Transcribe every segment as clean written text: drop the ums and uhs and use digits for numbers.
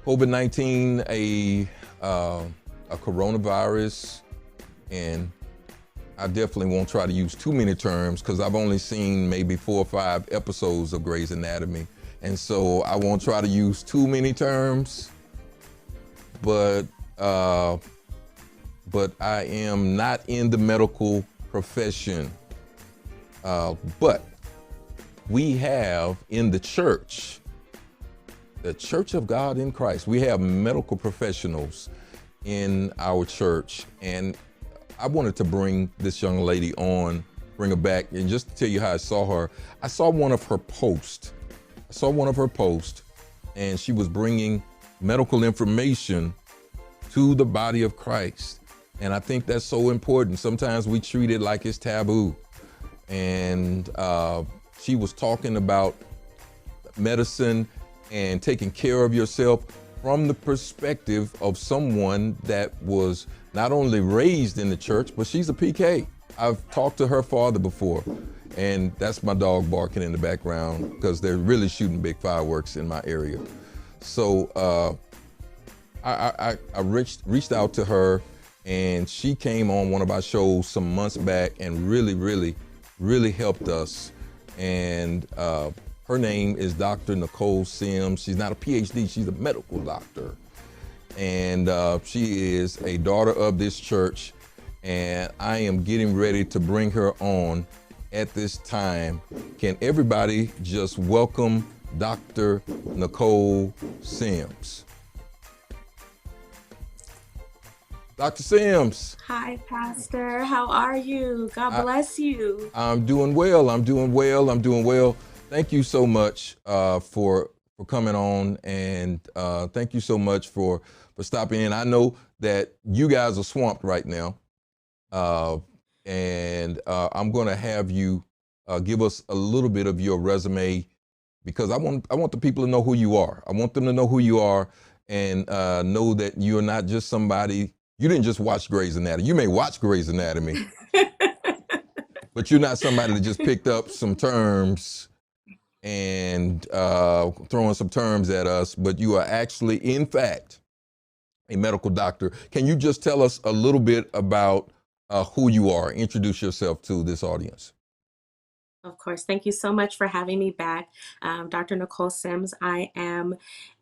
COVID-19 a coronavirus, and I definitely won't try to use too many terms because I've only seen maybe 4 or 5 episodes of Grey's Anatomy, and so I won't try to use too many terms. But I am not in the medical profession. But we have in the Church of God in Christ, we have medical professionals in our church. And I wanted to bring this young lady on, bring her back, and just to tell you how I saw her. I saw one of her posts. And she was bringing medical information to the body of Christ. And I think that's so important. Sometimes we treat it like it's taboo. And she was talking about medicine and taking care of yourself from the perspective of someone that was not only raised in the church, but she's a PK. I've talked to her father before, and that's my dog barking in the background because they're really shooting big fireworks in my area. So I reached out to her, and she came on one of our shows some months back and really helped us. And her name is Dr. Nicole Sims. She's not a PhD, she's a medical doctor. And she is a daughter of this church. And I am getting ready to bring her on at this time. Can everybody just welcome Dr. Nicole Sims? Dr. Sims. Hi, Pastor. How are you? God bless you. I'm doing well. Thank you so much for coming on, and thank you so much for stopping in. I know that you guys are swamped right now, and I'm going to have you give us a little bit of your resume, because I want the people to know who you are. I want them to know who you are and know that you're not just somebody. You didn't just watch Grey's Anatomy. You may watch Grey's Anatomy, but you're not somebody that just picked up some terms and throwing some terms at us, but you are actually, in fact, a medical doctor. Can you just tell us a little bit about who you are? Introduce yourself to this audience. Of course. Thank you so much for having me back. Dr. Nicole Sims. I am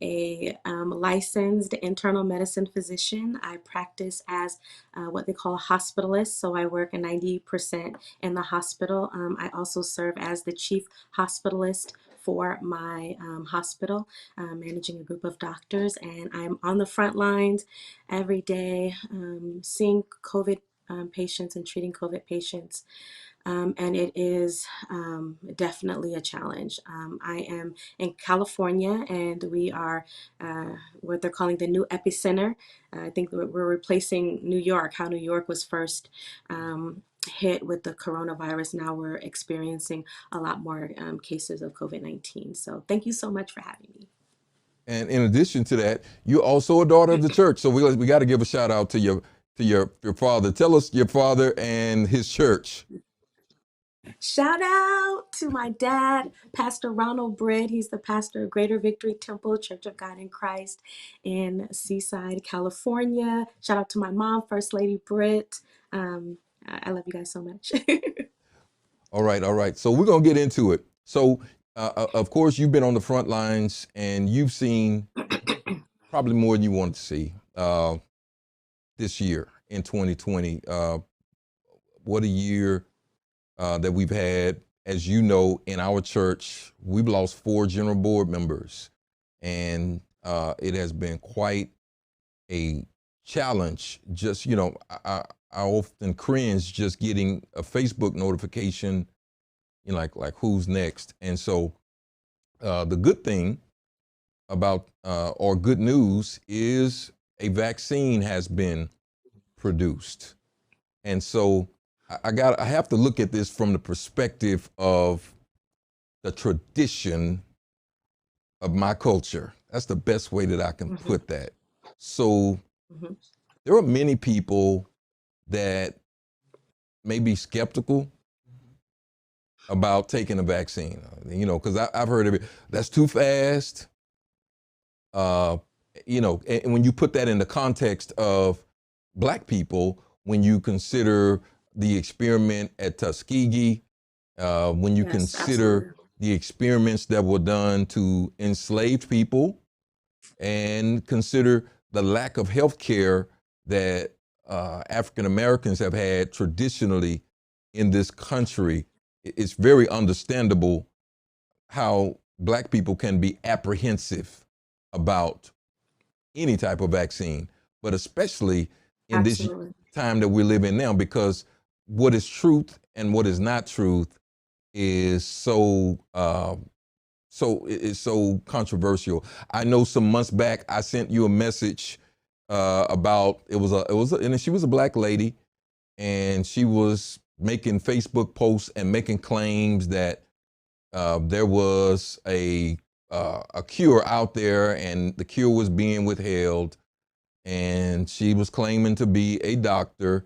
a licensed internal medicine physician. I practice as what they call a hospitalist. So I work 90% in the hospital. I also serve as the chief hospitalist for my hospital, managing a group of doctors. And I'm on the front lines every day, seeing COVID patients and treating COVID patients. And it is definitely a challenge. I am in California, and we are what they're calling the new epicenter. I think we're replacing New York, how New York was first hit with the coronavirus. Now we're experiencing a lot more cases of COVID-19. So thank you so much for having me. And in addition to that, you're also a daughter of the church. So we got to give a shout out to your father. Tell us your father and his church. Shout out to my dad, Pastor Ronald Britt. He's the pastor of Greater Victory Temple, Church of God in Christ in Seaside, California. Shout out to my mom, First Lady Britt. I love you guys so much. All right. So we're going to get into it. So, of course, you've been on the front lines, and you've seen probably more than you wanted to see this year in 2020. What a year that we've had. As you know, in our church, we've lost 4 general board members, and it has been quite a challenge. Just, I often cringe just getting a Facebook notification, like who's next. And so the good thing about, or good news, is a vaccine has been produced. And so I have to look at this from the perspective of the tradition of my culture. That's the best way that I can put that. So there are many people that may be skeptical about taking a vaccine, because I've heard of it. That's too fast. And when you put that in the context of black people, when you consider the experiment at Tuskegee, when you Yes, consider absolutely. the experiments that were done to enslaved people, and consider the lack of health care that African Americans have had traditionally in this country, it's very understandable how black people can be apprehensive about any type of vaccine, but especially in this Absolutely. time that we live in now, because what is truth and what is not truth is so controversial. I know some months back I sent you a message about and she was a black lady, and she was making Facebook posts and making claims that there was a cure out there and the cure was being withheld, and she was claiming to be a doctor.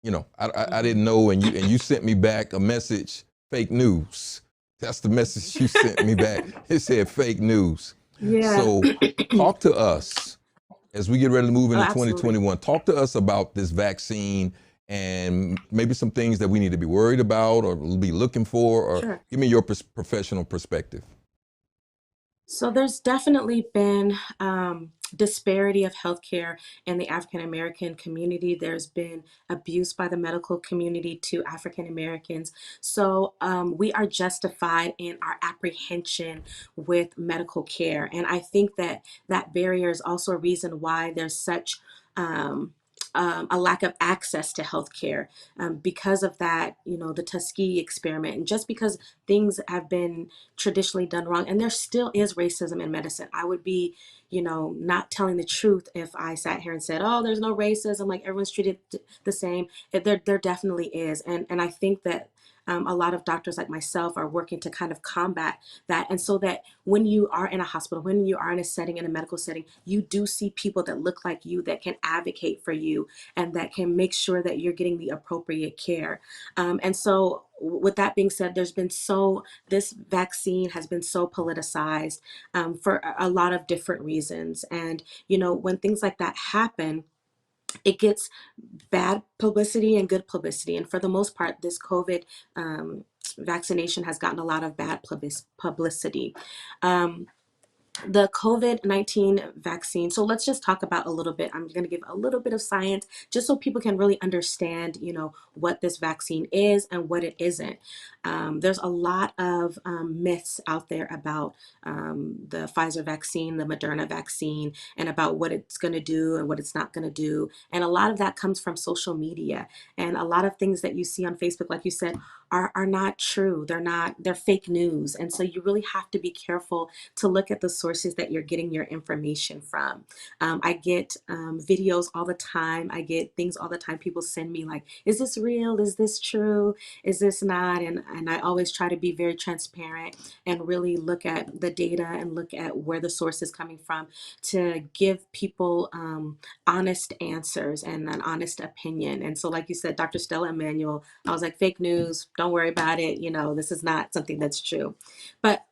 I Hmm. didn't know, and you sent me back a message, fake news. That's the message you sent me back. It said fake news. Yeah. So talk to us as we get ready to move Oh, into absolutely. 2021. Talk to us about this vaccine and maybe some things that we need to be worried about or be looking for, or Sure. give me your professional perspective. So there's definitely been disparity of healthcare in the African American community. There's been abuse by the medical community to African Americans. So we are justified in our apprehension with medical care. And I think that that barrier is also a reason why there's such um, a lack of access to healthcare because of that, the Tuskegee experiment, and just because things have been traditionally done wrong. And there still is racism in medicine. I would be, not telling the truth if I sat here and said, oh, there's no racism, like everyone's treated the same. There definitely is. And I think that a lot of doctors like myself are working to kind of combat that. And so that when you are in a hospital, when you are in a setting, in a medical setting, you do see people that look like you, that can advocate for you, and that can make sure that you're getting the appropriate care. And so, with that being said, this vaccine has been so politicized for a lot of different reasons. And, when things like that happen, it gets bad publicity and good publicity. And for the most part, this COVID vaccination has gotten a lot of bad publicity. Um, the COVID-19 vaccine. So let's just talk about a little bit. I'm going to give a little bit of science just so people can really understand, what this vaccine is and what it isn't. There's a lot of myths out there about the Pfizer vaccine, the Moderna vaccine, and about what it's going to do and what it's not going to do. And a lot of that comes from social media. And a lot of things that you see on Facebook, like you said, are not true. They're fake news. And so you really have to be careful to look at the sources that you're getting your information from. I get videos all the time. I get things all the time. People send me like, is this real? Is this true? Is this not? And I always try to be very transparent and really look at the data and look at where the source is coming from to give people honest answers and an honest opinion. And so, like you said, Dr. Stella Emanuel, I was like, fake news, don't worry about it. This is not something that's true. But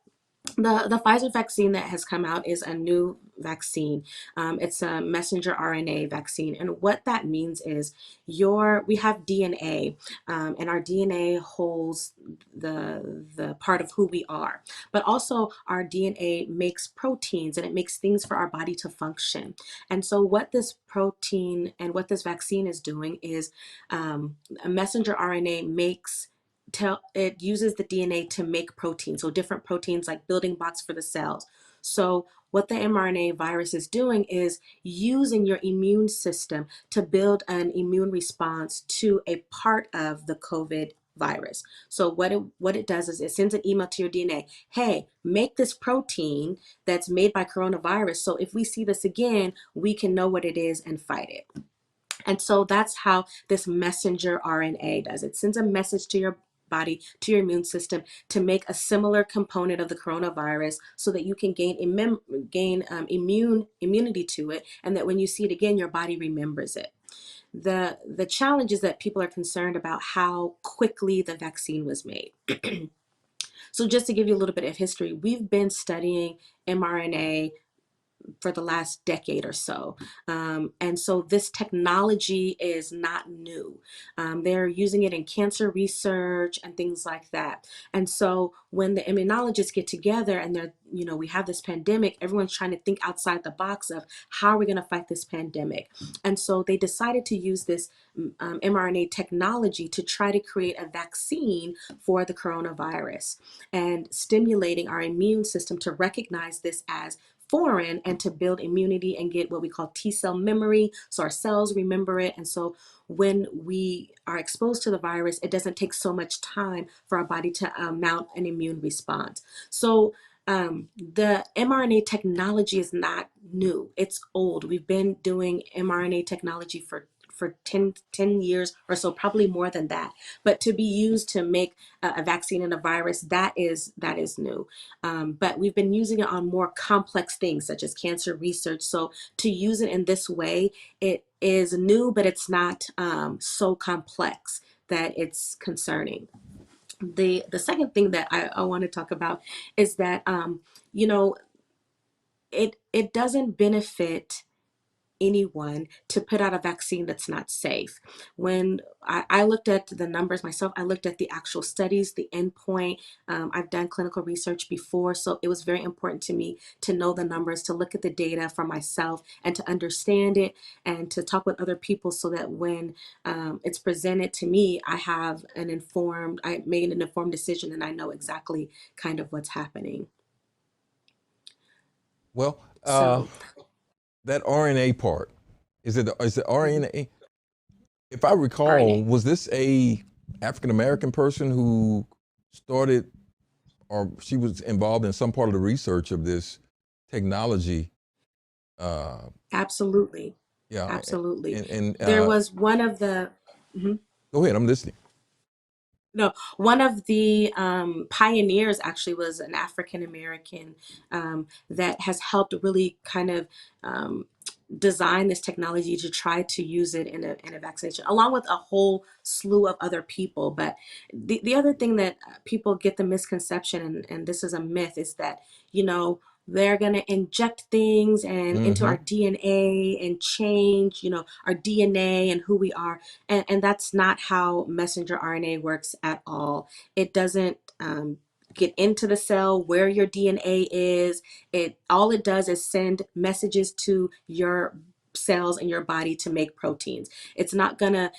the Pfizer vaccine that has come out is a new vaccine. It's a messenger RNA vaccine, and what that means is we have DNA, and our DNA holds the part of who we are. But also, our DNA makes proteins, and it makes things for our body to function. And so, what this protein and what this vaccine is doing is a messenger RNA it uses the DNA to make proteins, so different proteins like building blocks for the cells. So what the mRNA virus is doing is using your immune system to build an immune response to a part of the COVID virus. So what it does is it sends an email to your DNA. Hey, make this protein that's made by coronavirus. So if we see this again, we can know what it is and fight it. And so that's how this messenger RNA does. It sends a message to your body, to your immune system, to make a similar component of the coronavirus so that you can gain immunity to it, and that when you see it again, your body remembers it. The challenge is that people are concerned about how quickly the vaccine was made. So just to give you a little bit of history, we've been studying mRNA for the last decade or so. And so this technology is not new. They're using it in cancer research and things like that. And so when the immunologists get together and they're, we have this pandemic, everyone's trying to think outside the box of how are we going to fight this pandemic? And so they decided to use this mRNA technology to try to create a vaccine for the coronavirus and stimulating our immune system to recognize this as foreign and to build immunity and get what we call T cell memory. So our cells remember it. And so when we are exposed to the virus, it doesn't take so much time for our body to mount an immune response. So the mRNA technology is not new. It's old. We've been doing mRNA technology for 10 years or so, probably more than that. But to be used to make a vaccine and a virus, that is new. But we've been using it on more complex things such as cancer research. So to use it in this way, it is new, but it's not so complex that it's concerning. The second thing that I want to talk about is that you know it doesn't benefit anyone to put out a vaccine that's not safe. When I looked at the numbers myself, I looked at the actual studies, the endpoint. I've done clinical research before, so it was very important to me to know the numbers, to look at the data for myself and to understand it and to talk with other people so that when it's presented to me, I made an informed decision and I know exactly kind of what's happening. Well, So that RNA part, is it RNA? If I recall, RNA. was this a African American person who started, or she was involved in some part of the research of this technology? Uh, Absolutely. yeah, Absolutely. and There was one of the, mhm. go ahead, I'm listening. No, one of the pioneers actually was an African American that has helped really kind of um, design this technology to try to use it in a vaccination, along with a whole slew of other people. But the other thing that people get the misconception, and this is a myth, is that, you know, they're going to inject things and into Mm-hmm. our DNA and change, our DNA and who we are. And that's not how messenger RNA works at all. It doesn't get into the cell where your DNA is. All it does is send messages to your cells in your body to make proteins. It's not gonna,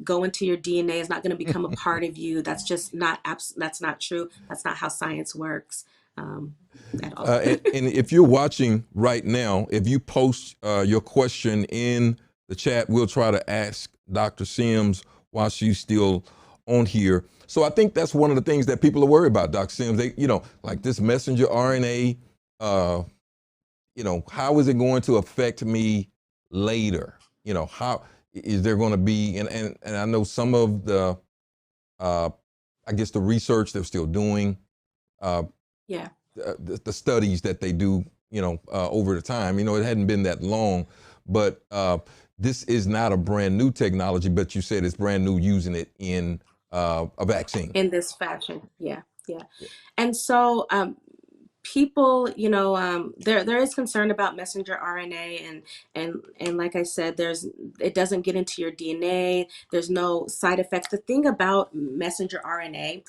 go into your DNA. It's not gonna become a part of you. That's just not that's not true. That's not how science works um, at all. And if you're watching right now, if you post your question in the chat, we'll try to ask Dr. Sims while she's still on here. So I think that's one of the things that people are worried about, Dr. Sims. They, like this messenger RNA, uh, how is it going to affect me later? How is there going to be, and I know some of the, I guess the research they're still doing, uh, Yeah. the studies that they do, over the time. It hadn't been that long, but this is not a brand new technology. But you said it's brand new using it in a vaccine. In this fashion. Yeah. Yeah. And so people, there is concern about messenger RNA, and like I said, it doesn't get into your DNA. There's no side effects. The thing about messenger RNA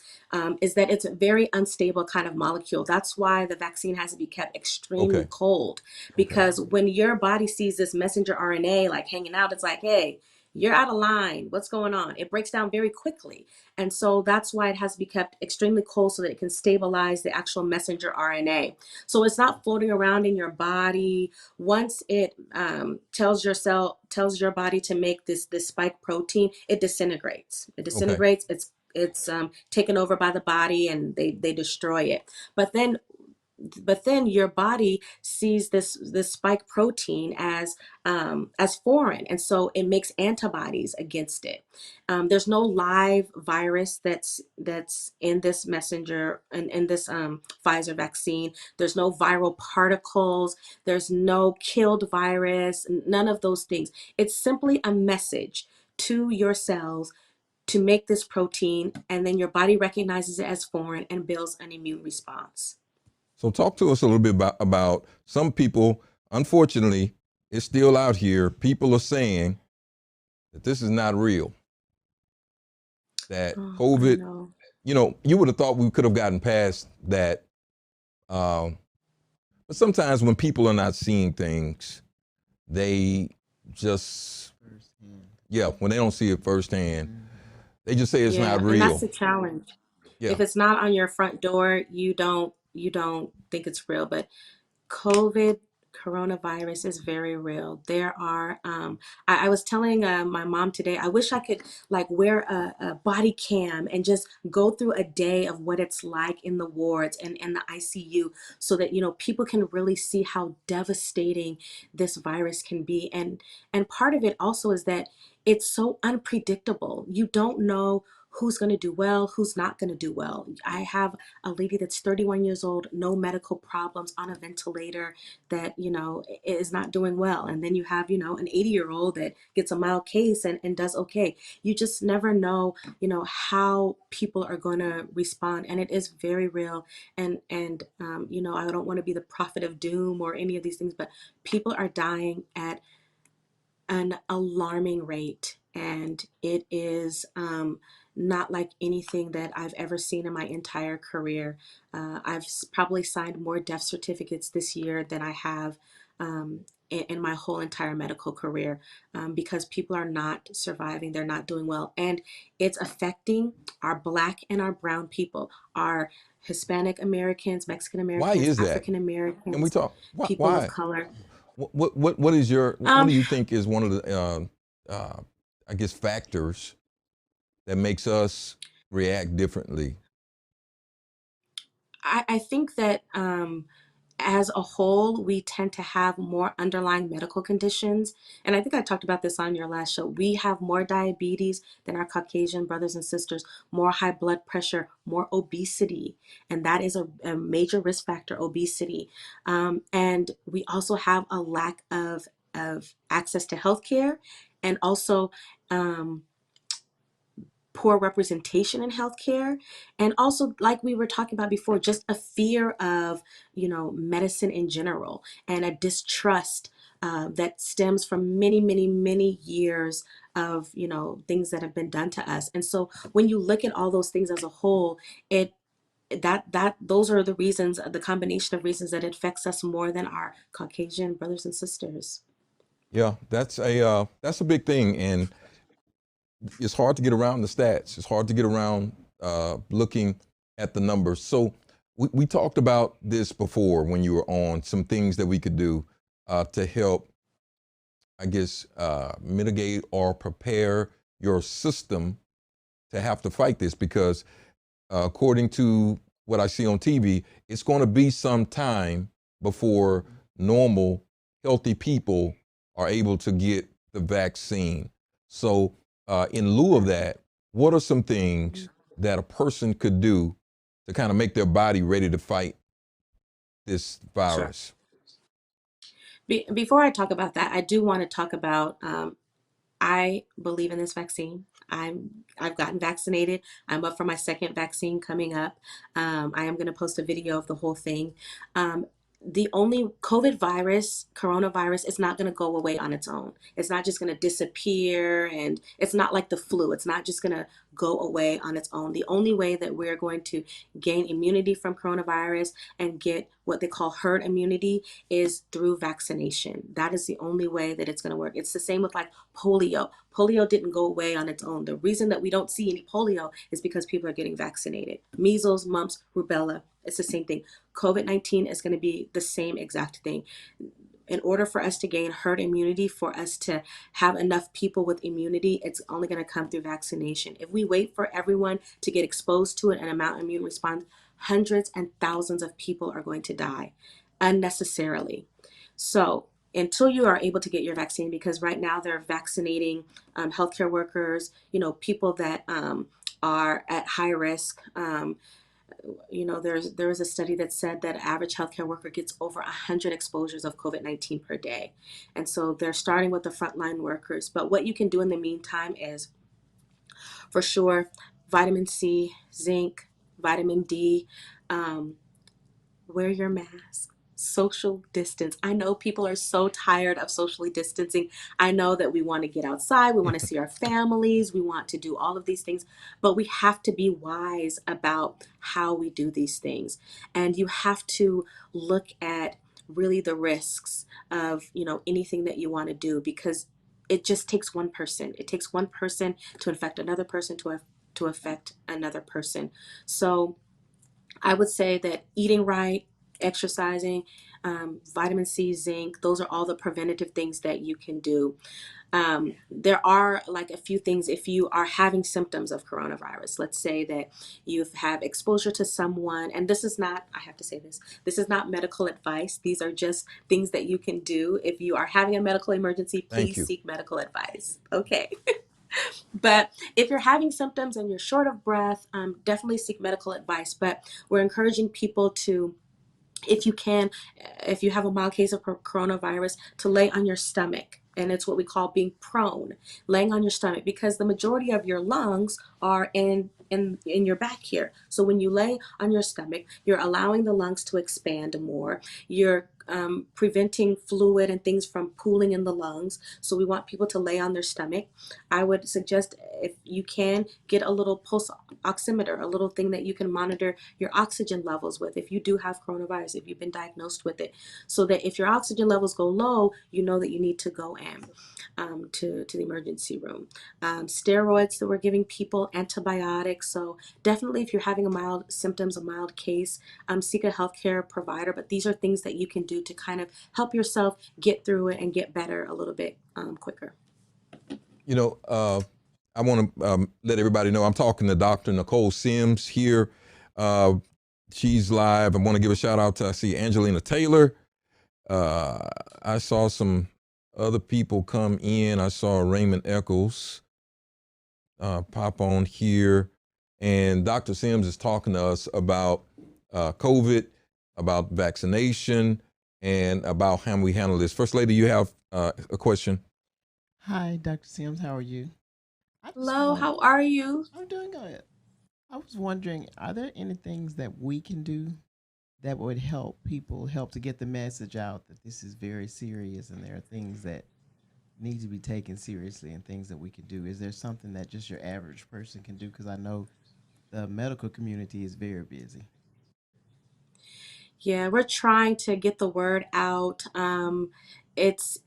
is that it's a very unstable kind of molecule. That's why the vaccine has to be kept extremely Okay. cold, Okay. because when your body sees this messenger RNA like hanging out, it's like, hey, you're out of line. What's going on? It breaks down very quickly. And so that's why it has to be kept extremely cold so that it can stabilize the actual messenger RNA. So it's not floating around in your body. Once it tells your body to make this spike protein, it disintegrates. It Okay. disintegrates. It's taken over by the body and they destroy it. But then your body sees this spike protein as foreign, and so it makes antibodies against it. There's no live virus that's in this messenger and in this Pfizer vaccine. There's no viral particles. There's no killed virus. None of those things. It's simply a message to your cells to make this protein, and then your body recognizes it as foreign and builds an immune response. So talk to us a little bit about some people. Unfortunately, it's still out here. People are saying that this is not real. That Oh, I COVID, know. you would have thought we could have gotten past that. Um, but sometimes when people are not seeing things, they just, yeah, when they don't see it firsthand, they just say it's not Yeah, and that's real. the challenge. Yeah. If it's not on your front door, you don't think it's real. But COVID coronavirus is very real. There are, I was telling my mom today, I wish I could like wear a body cam and just go through a day of what it's like in the wards and in the ICU so that, people can really see how devastating this virus can be. And part of it also is that it's so unpredictable. You don't know who's going to do well, who's not going to do well. I have a lady that's 31 years old, no medical problems, on a ventilator, that, is not doing well. And then you have, an 80-year-old that gets a mild case and does okay. You just never know, how people are going to respond. And it is very real. And I don't want to be the prophet of doom or any of these things, but people are dying at an alarming rate, and it is not like anything that I've ever seen in my entire career. I've probably signed more death certificates this year than I have in my whole entire medical career, because people are not surviving, they're not doing well, and it's affecting our Black and our brown people, our Hispanic Americans, Mexican Why Americans, is that? African Can we Americans, talk? people of Why? color. What do Um, you think is one of the I guess factors that makes us react differently? I think that as a whole, we tend to have more underlying medical conditions. And I think I talked about this on your last show. We have more diabetes than our Caucasian brothers and sisters, more high blood pressure, more obesity. And that is a major risk factor, obesity. And we also have a lack of access to healthcare, and also um, poor representation in healthcare, and also, like we were talking about before, just a fear of medicine in general, and a distrust that stems from many, many, many years of things that have been done to us. And so when you look at all those things as a whole, it that those are the reasons, the combination of reasons, that it affects us more than our Caucasian brothers and sisters. Yeah, that's a big thing, and it's hard to get around the stats. It's hard to get around looking at the numbers. So we talked about this before when you were on, some things that we could do to help, I guess, mitigate or prepare your system to have to fight this, because according to what I see on TV, it's going to be some time before normal, healthy people are able to get the vaccine. So, in lieu of that, what are some things that a person could do to kind of make their body ready to fight this Sure. virus? Before I talk about that, I do want to talk about I believe in this vaccine. I've gotten vaccinated. I'm up for my second vaccine coming up. I am going to post a video of the whole thing. Um, the only coronavirus, is not going to go away on its own. It's not just going to disappear, and it's not like the flu. It's not just going to go away on its own. The only way that we're going to gain immunity from coronavirus and get what they call herd immunity is through vaccination. That is the only way that it's going to work. It's the same with like polio. Polio didn't go away on its own. The reason that we don't see any polio is because people are getting vaccinated. Measles, mumps, rubella, it's the same thing. COVID-19 is going to be the same exact thing. In order for us to gain herd immunity, for us to have enough people with immunity, it's only going to come through vaccination. If we wait for everyone to get exposed to it and mount immune response, hundreds and thousands of people are going to die unnecessarily. So until you are able to get your vaccine, because right now they're vaccinating healthcare workers, people that are at high risk. There was a study that said that average healthcare worker gets over 100 exposures of COVID-19 per day. And so they're starting with the frontline workers. But what you can do in the meantime is, for sure, vitamin C, zinc, vitamin D, um, wear your mask, social distance. I know people are so tired of socially distancing. I know that we want to get outside, we want to see our families, we want to do all of these things, but we have to be wise about how we do these things. And you have to look at really the risks of, anything that you want to do, because it just takes one person. It takes one person to infect another person to affect another person. So I would say that eating right, exercising, vitamin C, zinc, those are all the preventative things that you can do. There are like a few things if you are having symptoms of coronavirus. Let's say that you've had exposure to someone, and this is not, I have to say this is not medical advice. These are just things that you can do. If you are having a medical emergency, Thank please you. seek medical advice. Okay. But if you're having symptoms and you're short of breath, definitely seek medical advice. But we're encouraging people to, if you can, if you have a mild case of coronavirus, to lay on your stomach. And it's what we call being prone, laying on your stomach, because the majority of your lungs are in your back here. So when you lay on your stomach, you're allowing the lungs to expand more. You're preventing fluid and things from pooling in the lungs. So we want people to lay on their stomach. I would suggest, if you can, get a little pulse oximeter, a little thing that you can monitor your oxygen levels with if you do have coronavirus, if you've been diagnosed with it, so that if your oxygen levels go low, you know that you need to go in to the emergency room. Steroids that we're giving people, antibiotics. So definitely, if you're having a mild symptoms, a mild case, seek a healthcare provider. But these are things that you can do to kind of help yourself get through it and get better a little bit quicker. You know, I want to let everybody know I'm talking to Dr. Nicole Sims here. Uh, she's live. I want to give a shout out to, I see Angelina Taylor. I saw some other people come in. I saw Raymond Eccles pop on here. And Dr. Sims is talking to us about COVID, about vaccination, and about how we handle this. First Lady, you have a question? Hi, Dr. Sims. How are you? I just Hello, want, how are you? I'm doing good. I was wondering, are there any things that we can do that would help people, help to get the message out that this is very serious and there are things that need to be taken seriously and things that we can do? Is there something that just your average person can do? Because I know the medical community is very busy. Yeah, we're trying to get the word out. It's,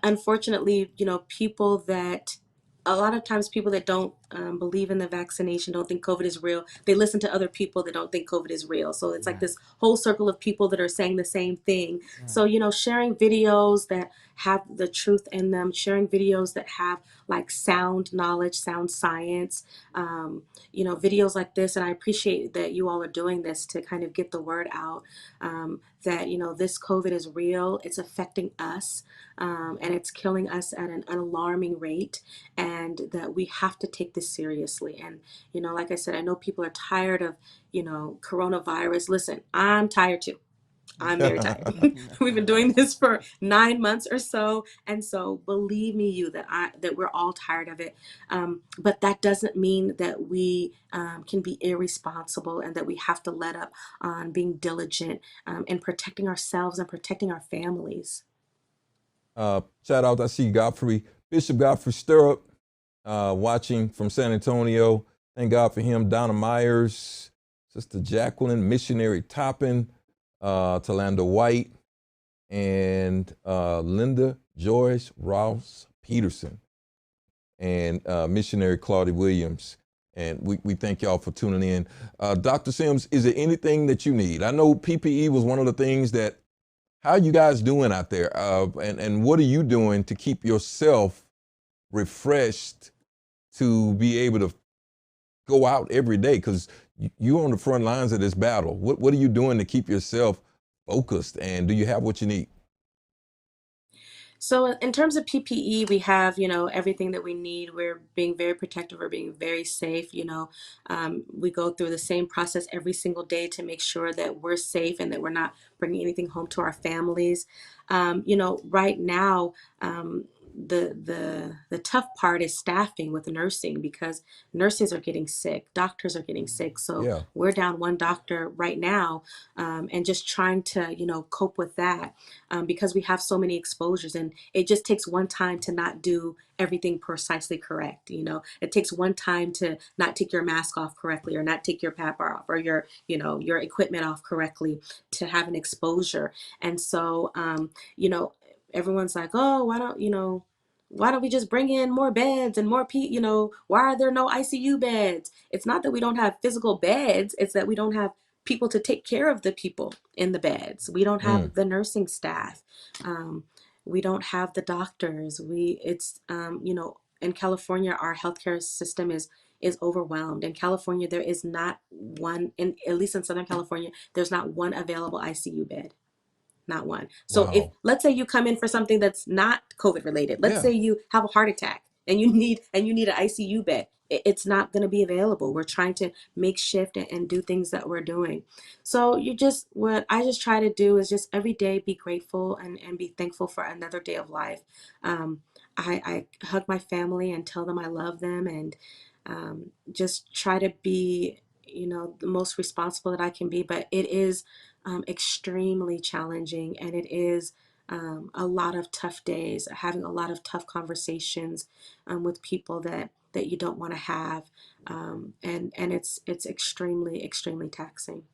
unfortunately, people that, a lot of times people that don't believe in the vaccination, don't think COVID is real, they listen to other people that don't think COVID is real. So it's like Right, this whole circle of people that are saying the same thing. So, right. sharing videos that have the truth in them, sharing videos that have like sound knowledge, sound science, videos like this. And I appreciate that you all are doing this to kind of get the word out, that, this COVID is real, it's affecting us, and it's killing us at an alarming rate, and that we have to take this seriously. And, like I said, I know people are tired of, coronavirus. Listen, I'm tired too. I'm very tired. That's We've all been right. doing this for 9 months or so, and so believe me, that we're all tired of it. But that doesn't mean that we can be irresponsible, and that we have to let up on being diligent in protecting ourselves and protecting our families. Shout out, I see Godfrey, Bishop Godfrey Stirrup, watching from San Antonio. Thank God for him. Donna Myers, Sister Jacqueline, Missionary Toppin, Talanda White, and Linda Joyce Ross Peterson, and Missionary Claudia Williams. And we thank y'all for tuning in. Dr. Sims, is there anything that you need? I know PPE was one of the things that, how are you guys doing out there? And what are you doing to keep yourself refreshed to be able to go out every day? Because you're on the front lines of this battle. What are you doing to keep yourself focused? And do you have what you need? So in terms of PPE, we have, everything that we need. We're being very protective. We're being very safe. We go through the same process every single day to make sure that we're safe and that we're not bringing anything home to our families. Right now, the tough part is staffing with nursing, because nurses are getting sick, doctors are getting sick. So Yeah. we're down one doctor right now, and just trying to, cope with that, because we have so many exposures, and it just takes one time to not do everything precisely correct. It takes one time to not take your mask off correctly, or not take your PAPR off, or your equipment off correctly, to have an exposure. And so, everyone's like, oh, why don't we just bring in more beds and more why are there no ICU beds? It's not that we don't have physical beds, it's that we don't have people to take care of the people in the beds. We don't Mm. have the nursing staff. We don't have the doctors. In California, our healthcare system is overwhelmed. In California, there is not one, at least in Southern California, there's not one available ICU bed. Not one. So if, Wow. let's say you come in for something that's not COVID related, let's Yeah. say you have a heart attack and you need an ICU bed, it's not going to be available. We're trying to make shift and do things that we're doing. So what I just try to do is just every day be grateful and be thankful for another day of life. Um, I hug my family and tell them I love them, and just try to be, the most responsible that I can be. But it is extremely challenging, and it is a lot of tough days, having a lot of tough conversations with people that you don't want to have, and it's extremely taxing.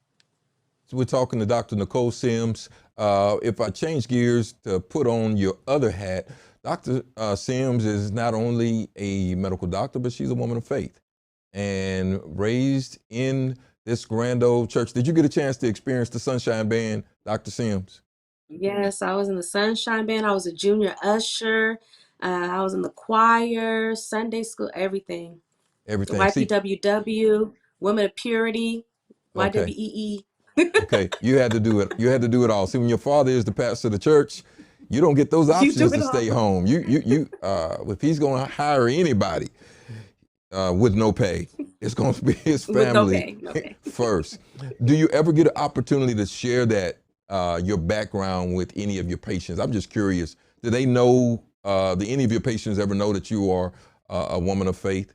So we're talking to Dr. Nicole Sims. If I change gears to put on your other hat, Dr. Sims is not only a medical doctor, but she's a woman of faith and raised in this grand old church. Did you get a chance to experience the Sunshine Band, Dr. Sims? Yes, I was in the Sunshine Band. I was a junior usher. I was in the choir, Sunday school, everything. Everything. See, YPWW, Women of Purity, okay. YWEE. Okay, you had to do it. You had to do it all. See, when your father is the pastor of the church, you don't get those You do options it to all stay home. If he's going to hire anybody with no pay, it's going to be his with no family pay, no pay. first. Do you ever get an opportunity to share that your background with any of your patients? I'm just curious. Do they know? Do any of your patients ever know that you are a woman of faith?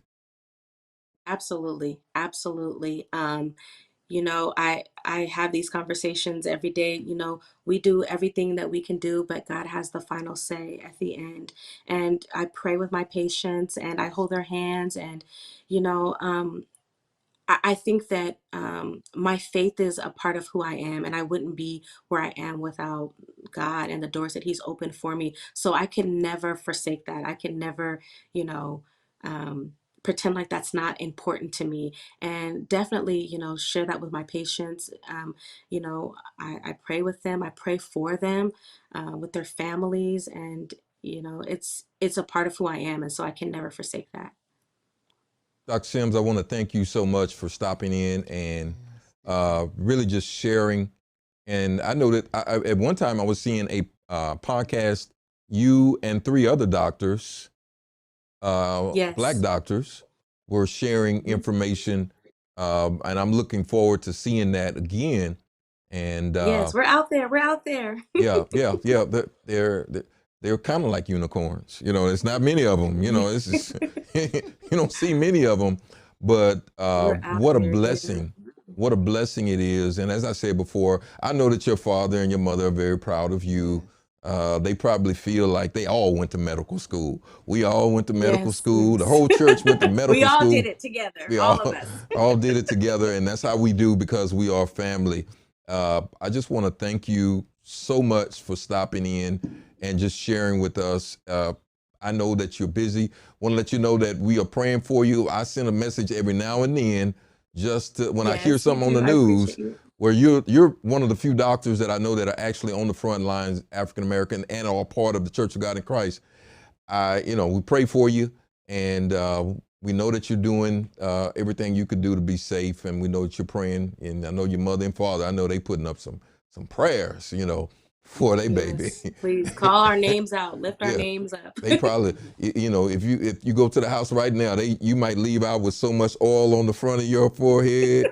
Absolutely, absolutely. I have these conversations every day. We do everything that we can do, but God has the final say at the end. And I pray with my patients, and I hold their hands, and you know, I think that my faith is a part of who I am, and I wouldn't be where I am without God and the doors that He's opened for me. So I can never forsake that. I can never, you know, um, pretend like that's not important to me. And definitely, share that with my patients. I pray with them. I pray for them, with their families, and it's a part of who I am, and so I can never forsake that. Dr. Sims, I want to thank you so much for stopping in and really just sharing. And I know that at one time I was seeing a podcast, you and three other doctors, Black Yes. doctors, were sharing Mhm. information. And I'm looking forward to seeing that again. And Yes, we're out there. We're out there. yeah. They're kind of like unicorns. It's not many of them. This is you don't see many of them, but We're out what a there. Yeah. blessing! What a blessing it is. And as I said before, I know that your father and your mother are very proud of you. They probably feel like they all went to medical school. We all went to medical Yes, school. The yes. whole church went to We medical all did school. it together, We all of all us. all did it together, and that's how we do because we are family. I just want to thank you so much for stopping in and just sharing with us. I know that you're busy. Want to let you know that we are praying for you. I send a message every now and then, when I hear Yes, you something on the do. I appreciate news you. where you're one of the few doctors that I know that are actually on the front lines, African American, and are part of the Church of God in Christ. We pray for you, and we know that you're doing everything you could do to be safe, and we know that you're praying. And I know your mother and father, I know they putting up some prayers. for their baby. Yes, please call our names out, lift our Yeah. names up. They probably, you know, if you go to the house right now, you might leave out with so much oil on the front of your forehead.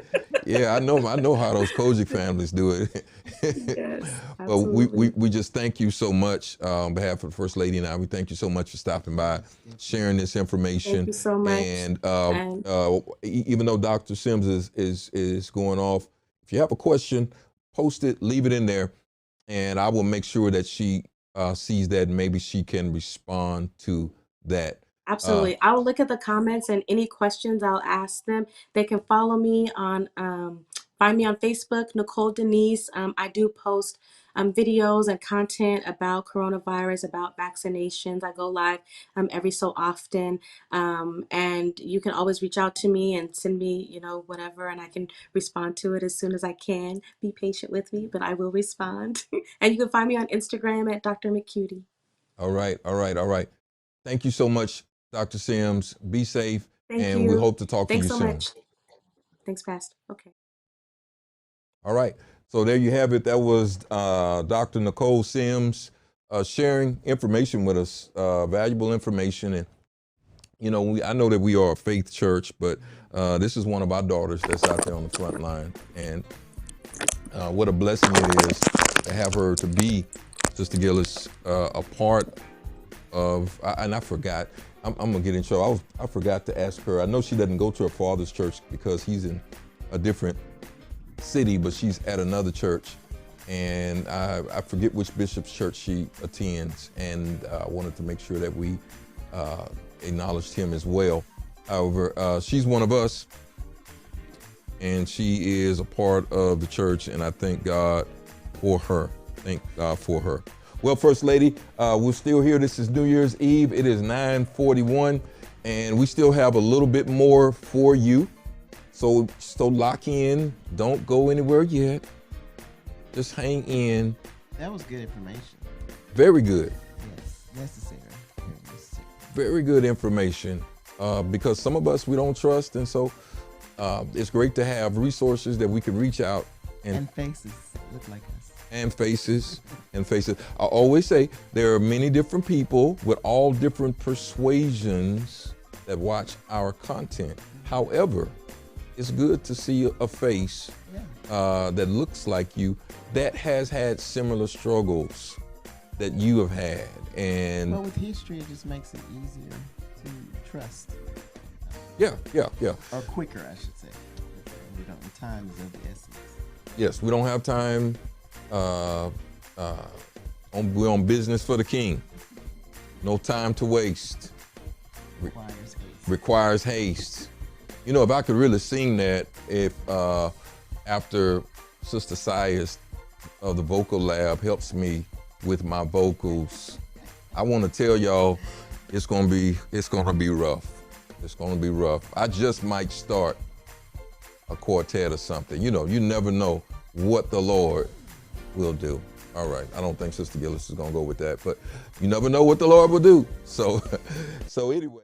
Yeah, I know how those Kojic families do it. Yes, But absolutely. we just thank you so much on behalf of the First Lady and I. We thank you so much for stopping by, sharing this Thank information. you so much. And And even though Dr. Sims is going off, if you have a question, post it, leave it in there, and I will make sure that she sees that, and maybe she can respond to that. absolutely. I will look at the comments and any questions I'll ask them. They can follow me on, find me on Facebook, Nicole Denise. I do post videos and content about coronavirus, about vaccinations. I go live every so often. And you can always reach out to me and send me, whatever, and I can respond to it as soon as I can. Be patient with me, but I will respond. And you can find me on Instagram at Dr. McCutie. All right, all right, all right. Thank you so much, Dr. Sims. Be safe, Thank and we you. hope to talk to Thanks you so soon. much. Thanks, Pastor. Okay. All right. So there you have it. That was Dr. Nicole Sims sharing information with us, valuable information. And, I know that we are a faith church, but this is one of our daughters that's out there on the front line. And what a blessing it is to have her to be, Sister Gillis, a part of, and I forgot, I'm going to get in trouble. I forgot to ask her. I know she doesn't go to her father's church because he's in a different city, but she's at another church, and I forget which bishop's church she attends, and I wanted to make sure that we acknowledged him as well. However, she's one of us, and she is a part of the church, and I thank God for her. Thank God for her. Well, First Lady, we're still here. This is New Year's Eve. It is 9:41, and we still have a little bit more for you. So lock in. Don't go anywhere yet. Just hang in. That was good information. Very good. Yes, necessary. Very necessary. Very good information. Because some of us we don't trust, and so it's great to have resources that we can reach out And faces look like us. and faces. I always say there are many different people with all different persuasions that watch our content. However, it's good to see a face that looks like you, that has had similar struggles that you have had. And But with history, it just makes it easier to trust. yeah. Or quicker, I should say. Time is of the essence. Yes, we don't have time. We're on business for the King. No time to waste. Requires haste. If I could really sing that, if after Sister Sias of the Vocal Lab helps me with my vocals, I want to tell y'all it's gonna be rough. It's gonna be rough. I just might start a quartet or something. You never know what the Lord will do. All right, I don't think Sister Gillis is gonna go with that, but you never know what the Lord will do. So anyway.